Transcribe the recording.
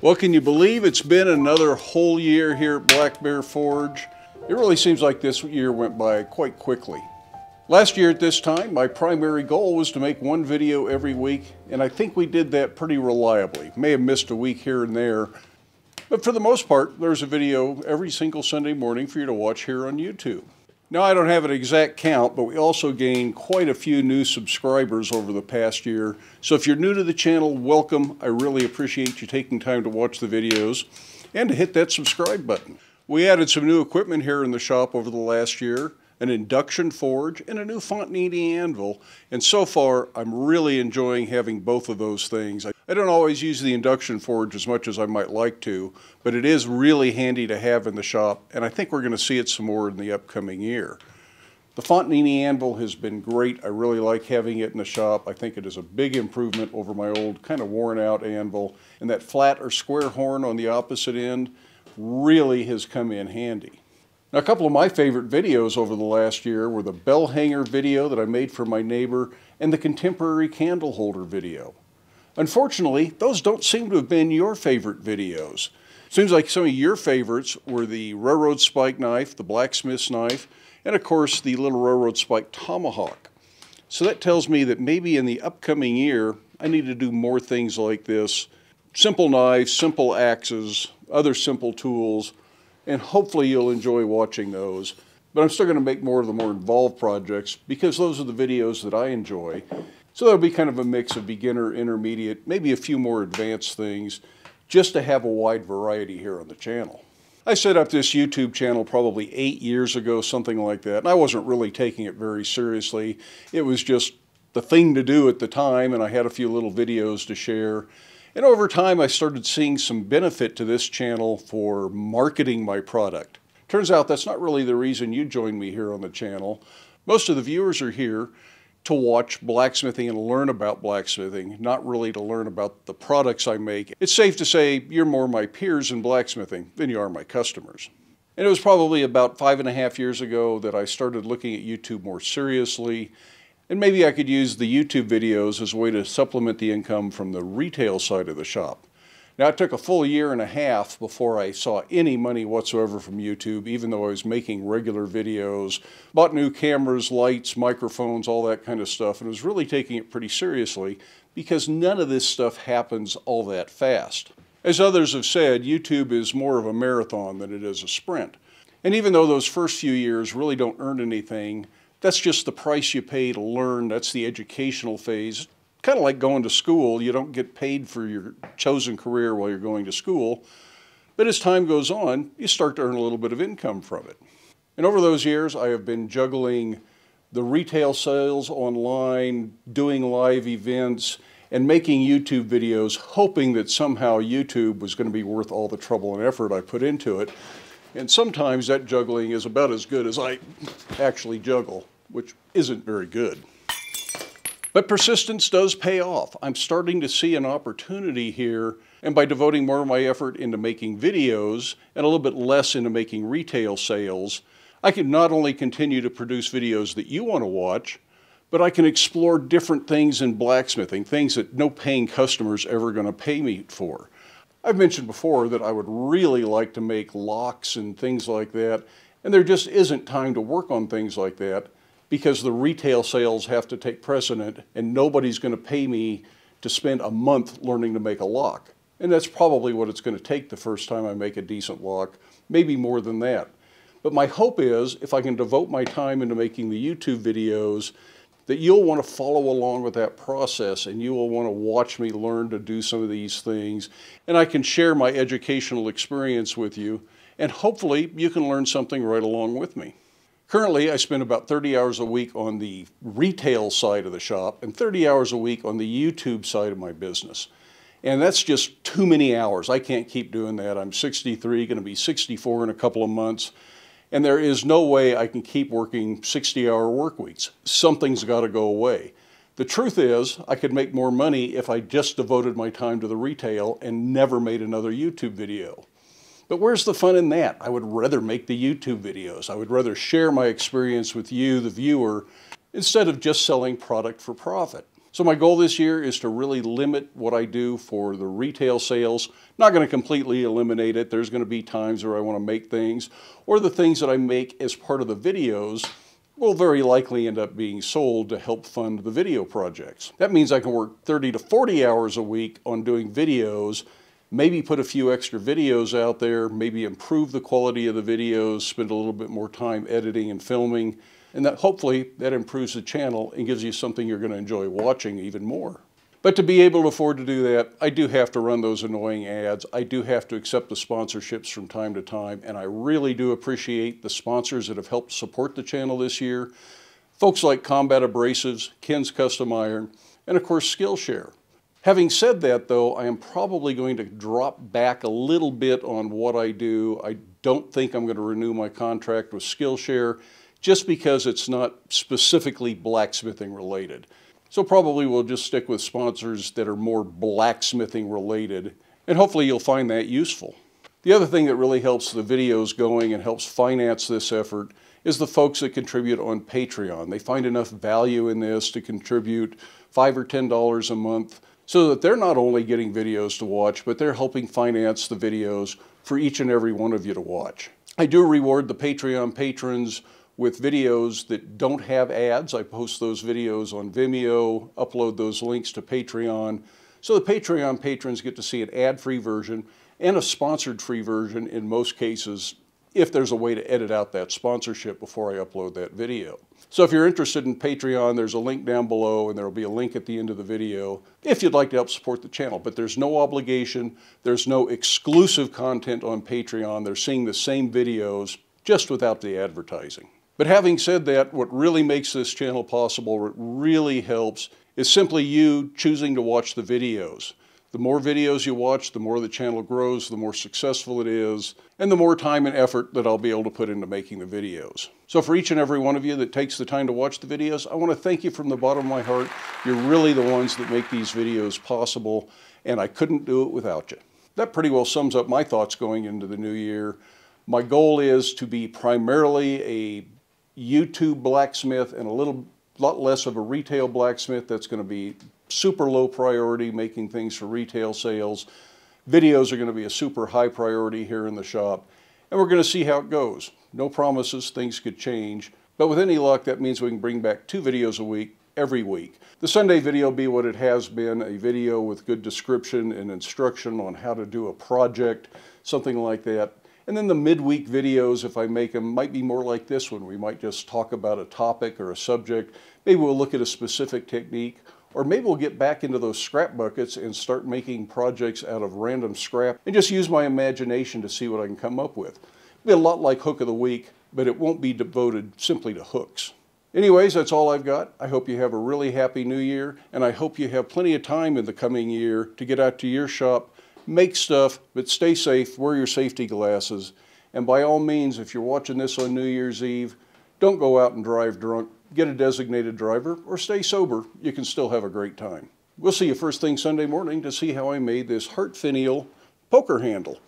Well, can you believe it's been another whole year here at Black Bear Forge? It really seems like this year went by quite quickly. Last year at this time, my primary goal was to make one video every week, and I think we did that pretty reliably. May have missed a week here and there, but for the most part, there's a video every single Sunday morning for you to watch here on YouTube. Now, I don't have an exact count, but we also gained quite a few new subscribers over the past year. So if you're new to the channel, welcome. I really appreciate you taking time to watch the videos and to hit that subscribe button. We added some new equipment here in the shop over the last year, an induction forge and a new Fontanini anvil. And so far, I'm really enjoying having both of those things. I don't always use the induction forge as much as I might like to, but it is really handy to have in the shop, and I think we're going to see it some more in the upcoming year. The Fontanini anvil has been great. I really like having it in the shop. I think it is a big improvement over my old kind of worn out anvil, and that flat or square horn on the opposite end really has come in handy. Now, a couple of my favorite videos over the last year were the bell hanger video that I made for my neighbor and the contemporary candle holder video. Unfortunately, those don't seem to have been your favorite videos. Seems like some of your favorites were the railroad spike knife, the blacksmith's knife, and of course the little railroad spike tomahawk. So that tells me that maybe in the upcoming year, I need to do more things like this. Simple knives, simple axes, other simple tools, and hopefully you'll enjoy watching those. But I'm still going to make more of the more involved projects because those are the videos that I enjoy. So there'll be kind of a mix of beginner, intermediate, maybe a few more advanced things, just to have a wide variety here on the channel. I set up this YouTube channel probably 8 years ago, something like that, and I wasn't really taking it very seriously. It was just the thing to do at the time, and I had a few little videos to share. And over time, I started seeing some benefit to this channel for marketing my product. Turns out that's not really the reason you joined me here on the channel. Most of the viewers are here to watch blacksmithing and learn about blacksmithing, not really to learn about the products I make. It's safe to say you're more my peers in blacksmithing than you are my customers. And it was probably about 5.5 years ago that I started looking at YouTube more seriously, and maybe I could use the YouTube videos as a way to supplement the income from the retail side of the shop. Now, it took a full 1.5 years before I saw any money whatsoever from YouTube, even though I was making regular videos, bought new cameras, lights, microphones, all that kind of stuff, and was really taking it pretty seriously because none of this stuff happens all that fast. As others have said, YouTube is more of a marathon than it is a sprint. And even though those first few years really don't earn anything, that's just the price you pay to learn. That's the educational phase. Kind of like going to school. You don't get paid for your chosen career while you're going to school. But as time goes on, you start to earn a little bit of income from it. And over those years, I have been juggling the retail sales online, doing live events, and making YouTube videos, hoping that somehow YouTube was going to be worth all the trouble and effort I put into it. And sometimes that juggling is about as good as I actually juggle, which isn't very good. But persistence does pay off. I'm starting to see an opportunity here, and by devoting more of my effort into making videos and a little bit less into making retail sales, I can not only continue to produce videos that you want to watch, but I can explore different things in blacksmithing, things that no paying customer's ever going to pay me for. I've mentioned before that I would really like to make locks and things like that, and there just isn't time to work on things like that, because the retail sales have to take precedent and nobody's going to pay me to spend a month learning to make a lock. And that's probably what it's going to take the first time I make a decent lock, maybe more than that. But my hope is if I can devote my time into making the YouTube videos, that you'll want to follow along with that process and you will want to watch me learn to do some of these things. And I can share my educational experience with you, and hopefully you can learn something right along with me. Currently, I spend about 30 hours a week on the retail side of the shop and 30 hours a week on the YouTube side of my business. And that's just too many hours. I can't keep doing that. I'm 63, going to be 64 in a couple of months. And there is no way I can keep working 60-hour work weeks. Something's got to go away. The truth is, I could make more money if I just devoted my time to the retail and never made another YouTube video. But where's the fun in that? I would rather make the YouTube videos. I would rather share my experience with you, the viewer, instead of just selling product for profit. So my goal this year is to really limit what I do for the retail sales. Not going to completely eliminate it. There's going to be times where I want to make things, or the things that I make as part of the videos will very likely end up being sold to help fund the video projects. That means I can work 30 to 40 hours a week on doing videos, maybe put a few extra videos out there, maybe improve the quality of the videos, spend a little bit more time editing and filming, and that hopefully that improves the channel and gives you something you're going to enjoy watching even more. But to be able to afford to do that, I do have to run those annoying ads. I do have to accept the sponsorships from time to time, and I really do appreciate the sponsors that have helped support the channel this year. Folks like Combat Abrasives, Ken's Custom Iron, and of course Skillshare. Having said that though, I am probably going to drop back a little bit on what I do. I don't think I'm going to renew my contract with Skillshare just because it's not specifically blacksmithing related. So probably we'll just stick with sponsors that are more blacksmithing related, and hopefully you'll find that useful. The other thing that really helps the videos going and helps finance this effort is the folks that contribute on Patreon. They find enough value in this to contribute $5 or $10 a month so that they're not only getting videos to watch, but they're helping finance the videos for each and every one of you to watch. I do reward the Patreon patrons with videos that don't have ads. I post those videos on Vimeo, upload those links to Patreon. So the Patreon patrons get to see an ad-free version and a sponsored free version in most cases, if there's a way to edit out that sponsorship before I upload that video. So if you're interested in Patreon, there's a link down below, and there will be a link at the end of the video if you'd like to help support the channel. But there's no obligation, there's no exclusive content on Patreon. They're seeing the same videos, just without the advertising. But having said that, what really makes this channel possible, what really helps, is simply you choosing to watch the videos. The more videos you watch, the more the channel grows, the more successful it is, and the more time and effort that I'll be able to put into making the videos. So for each and every one of you that takes the time to watch the videos, I want to thank you from the bottom of my heart. You're really the ones that make these videos possible, and I couldn't do it without you. That pretty well sums up my thoughts going into the new year. My goal is to be primarily a YouTube blacksmith and a lot less of a retail blacksmith. That's going to be super low priority, making things for retail sales. Videos are going to be a super high priority here in the shop, and we're going to see how it goes. No promises, things could change, but with any luck that means we can bring back 2 videos a week every week. The Sunday video will be what it has been, a video with good description and instruction on how to do a project, something like that. And then the midweek videos, if I make them, might be more like this one. We might just talk about a topic or a subject. Maybe we'll look at a specific technique, or maybe we'll get back into those scrap buckets and start making projects out of random scrap and just use my imagination to see what I can come up with. It'll be a lot like Hook of the Week, but it won't be devoted simply to hooks. Anyways, that's all I've got. I hope you have a really happy new year, and I hope you have plenty of time in the coming year to get out to your shop, make stuff, but stay safe, wear your safety glasses, and by all means, if you're watching this on New Year's Eve, don't go out and drive drunk. Get a designated driver, or stay sober. You can still have a great time. We'll see you first thing Sunday morning to see how I made this heart finial poker handle.